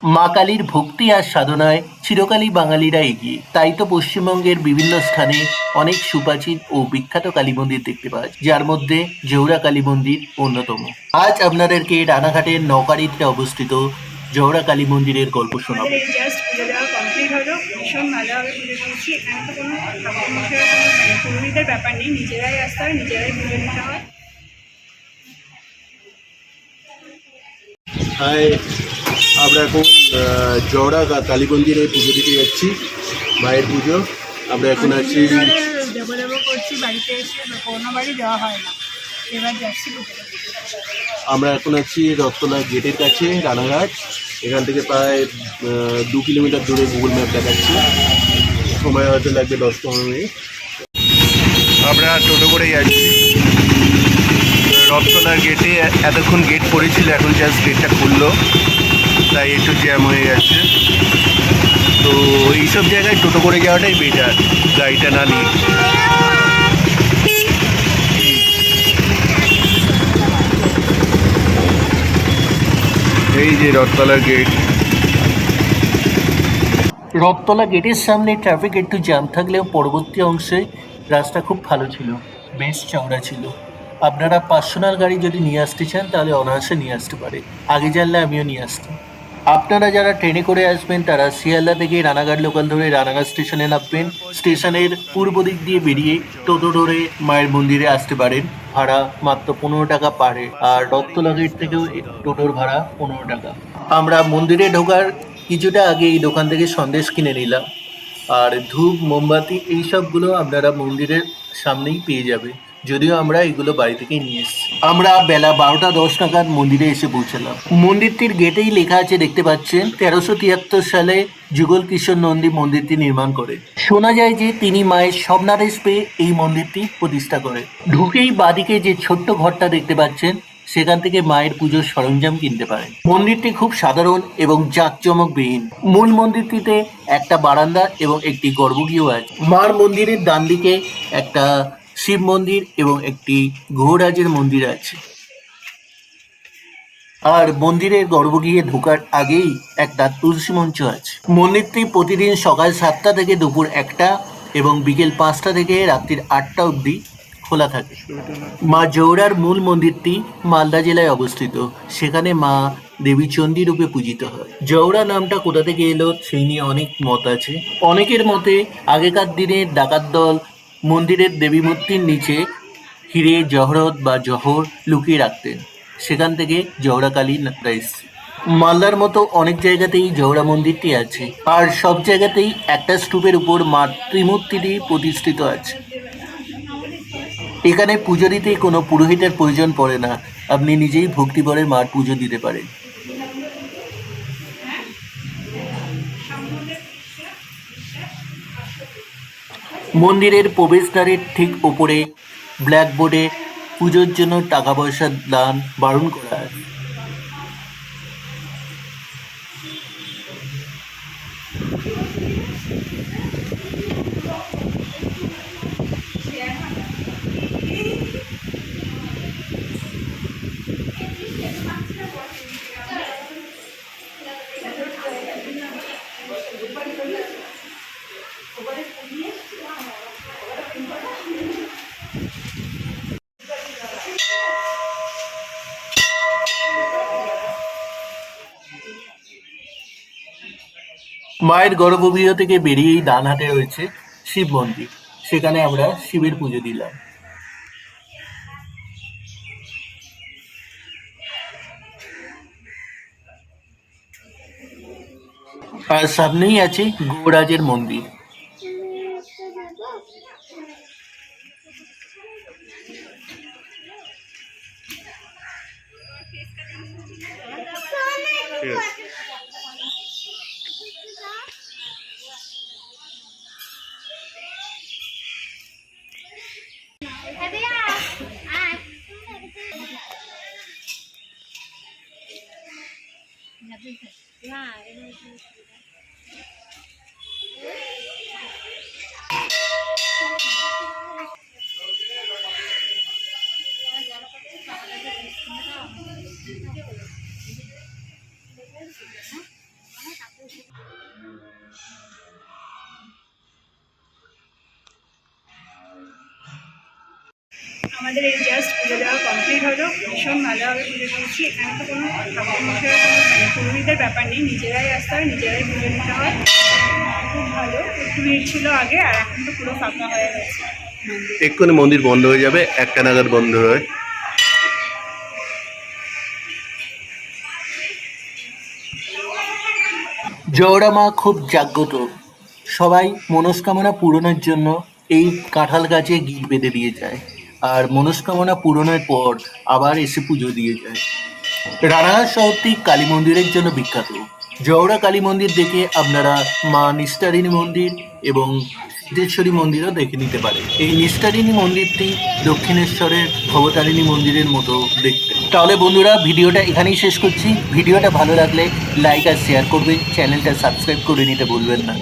মা কালীর ভক্তি আর সাধনায় চিরকালই বাঙালিরা এগিয়ে। তাই তো পশ্চিমবঙ্গের বিভিন্ন স্থানে অনেক সুপ্রাচীন ও বিখ্যাত কালী মন্দির দেখতে পাওয়া যায়, যার মধ্যে জৌড়া কালী মন্দির অন্যতম। আজ আপনাদেরকে রানাঘাটের নকারিতে অবস্থিত জৌড়া কালী মন্দিরের গল্প শোনাবো। আমাদের এই জাস্ট পুজো দেওয়া কমপ্লিট হলো, ভীষণ ভালোভাবে পুজো দিয়েছি। এখানে তো কোনো ঠাকুরমশাইয়ের কোনো মানে পুরোহিতের ব্যাপার নেই, নিজেরাই আসতে হয়, নিজেরাই পুজো দিতে হয়। হাই, আমরা এখন জওড়া কালী মন্দিরে পুজো দিতে যাচ্ছি, মায়ের পুজো। আমরা এখন আছি, দেবো দেবো করছি, বাড়িতে এসে কোনো বাড়ি দেওয়া হয় না, এবার যাচ্ছি পুজো দিতে। আমরা এখন আছি রথতলা গেটের কাছে, রানাঘাট। এখান থেকে প্রায় 2 কিলোমিটার দূরে গুগল ম্যাপ দেখাচ্ছে, সময় হয়তো লাগবে 10-15 মিনিট। আমরা টোটো করে যাচ্ছি রথতলার গেটে। এতক্ষণ গেট পড়েছিল, এখন জাস্ট গেটটা খুললো, তাই একটু জ্যাম হয়ে যাচ্ছে। তো এইসব জায়গায় টোটো করে যাওয়াটাই বেটার, গাড়িটা না নিয়ে। এই যে রথতলার গেট। রথতলা গেটের সামনে ট্রাফিক একটু জ্যাম থাকলেও পরবর্তী অংশে রাস্তা খুব ভালো ছিল, বেশ চওড়া ছিল। আপনারা পার্সোনাল গাড়ি যদি নিয়ে আসতে চান তাহলে অনায়াসে নিয়ে আসতে পারে। আগে জানলে আমিও নিয়ে আসতাম। আপনারা যারা ট্রেনে করে আসবেন তারা শিয়ালদা থেকে রানাঘাট লোকাল ধরে রানাঘাট স্টেশনে নামবেন। স্টেশনের পূর্ব দিক দিয়ে বেরিয়ে টোটো ধরে মায়ের মন্দিরে আসতে পারেন। ভাড়া মাত্র 15 টাকা পার হেড। আর রথতলা গেট থেকেও টোটোর ভাড়া 15 টাকা। আমরা মন্দিরে ঢোকার কিছুটা আগে এই দোকান থেকে সন্দেশ কিনে নিলাম। আর ধূপ, মোমবাতি এই সবগুলো আপনারা মন্দিরের সামনেই পেয়ে যাবে, যদিও আমরা এগুলো বাড়ি থেকেই নিয়ে এসেছি। আমরা বেলা 12টা 10 নাগাদ মন্দিরে এসে পৌঁছালাম। মন্দিরটির গেটেই লেখা আছে, দেখতে পাচ্ছেন, 1373 সালে যুগল কিশোর নন্দী মন্দিরটি নির্মাণ করে। শোনা যায় যে তিনি মায়ের স্বপ্নাদেশ পেয়ে এই মন্দিরটি প্রতিষ্ঠা করে। ঢুকেই বাদিকে যে ছোট্ট ঘরটা দেখতে পাচ্ছেন, সেখান থেকে মায়ের পুজোর সরঞ্জাম কিনতে পারেন। মন্দিরটি খুব সাধারণ এবং জাঁকজমকবিহীন। মূল মন্দিরটিতে একটা বারান্দা এবং একটি গর্ভগৃহ আছে। মার মন্দিরের ডান দিকে একটা শিব মন্দির এবং একটি গ্রহরাজের মন্দির আছে। আর মন্দিরের গর্ভগৃহে ঢোকার আগেই একটা তুলসী মঞ্চ আছে। মন্দিরটি প্রতিদিন সকাল 7টা থেকে দুপুর 1টা এবং বিকেল 5টা থেকে রাত্রির 8টা অবধি খোলা থাকে। মা জৌড়ার মূল মন্দিরটি মালদা জেলায় অবস্থিত। সেখানে মা দেবী চণ্ডী রূপে পূজিত হয়। জৌড়া নামটা কোথা থেকে এলো সেই নিয়ে অনেক মত আছে। অনেকের মতে আগেকার দিনে ডাকাত দল মন্দিরের দেবী মূর্তির নিচে হিরে, জহরত বা জহর লুকিয়ে রাখতেন। সেখান থেকে জৌড়া কালী নামটা এসছে। মালদার মতো অনেক জায়গাতেই জৌড়া মন্দিরটি আছে, আর সব জায়গাতেই একটা স্তূপের উপর মার ত্রিমূর্তিটি প্রতিষ্ঠিত আছে। এখানে পুজো দিতে কোনো পুরোহিতের প্রয়োজন পড়ে না, আপনি নিজেই ভক্তিভরে মার পুজো দিতে পারেন। মন্দিরের প্রবেশদ্বারের ঠিক ওপরে ব্ল্যাকবোর্ডে পুজোর জন্য টাকা পয়সার দান বারণ করা আছে। মায়ের গর্ভগৃহ থেকে বেরিয়েই ডান হাতে রয়েছে শিব মন্দির। সেখানে আমরা শিবের পুজো দিলাম। আর সামনেই আছে গৌরাজের মন্দির। ঠিক আছে। আমাদের এই জাস্ট পুজো দেওয়া কমপ্লিট হলো, ভীষণ ভালোভাবে পুজো দিয়েছি। এখানে তো কোনো ঠাকুরমশাইয়ের কোনো পুরোহিতের ব্যাপার নেই, নিজেরাই আসতে হয়, নিজেরাই পুজো দিতে হয়। খুব ভালো, একটু ভিড় ছিল আগে, আর এখন তো পুরো ফাঁকা হয়ে গেছে মন্দির। এক্ষুনি মন্দির বন্ধ হয়ে যাবে, 1টা নাগাদ বন্ধ হয়। জওড়া মা খুব জাগ্রত, সবাই মনস্কামনা পূরণের জন্য এই কাঁঠাল গাছে গিট বেঁধে দিয়ে যায়, আর মনস্কামনা পূরণের পর আবার এসে পুজো দিয়ে যায়। রানাঘাট শহরটি কালী মন্দিরের জন্য বিখ্যাত। জওড়া কালী মন্দির দেখে আপনারা মা নিস্তারিণী মন্দির এবং সিদ্ধেশ্বরী মন্দিরও দেখে নিতে পারেন। এই নিস্তারিণী মন্দিরটি দক্ষিণেশ্বরের ভবতারিণী মন্দিরের মতো দেখতে। তাহলে বন্ধুরা, ভিডিওটা এখানেই শেষ করছি। ভিডিওটা ভালো লাগলে লাইক আর শেয়ার করবেন, চ্যানেলটা সাবস্ক্রাইব করে নিতে ভুলবেন না।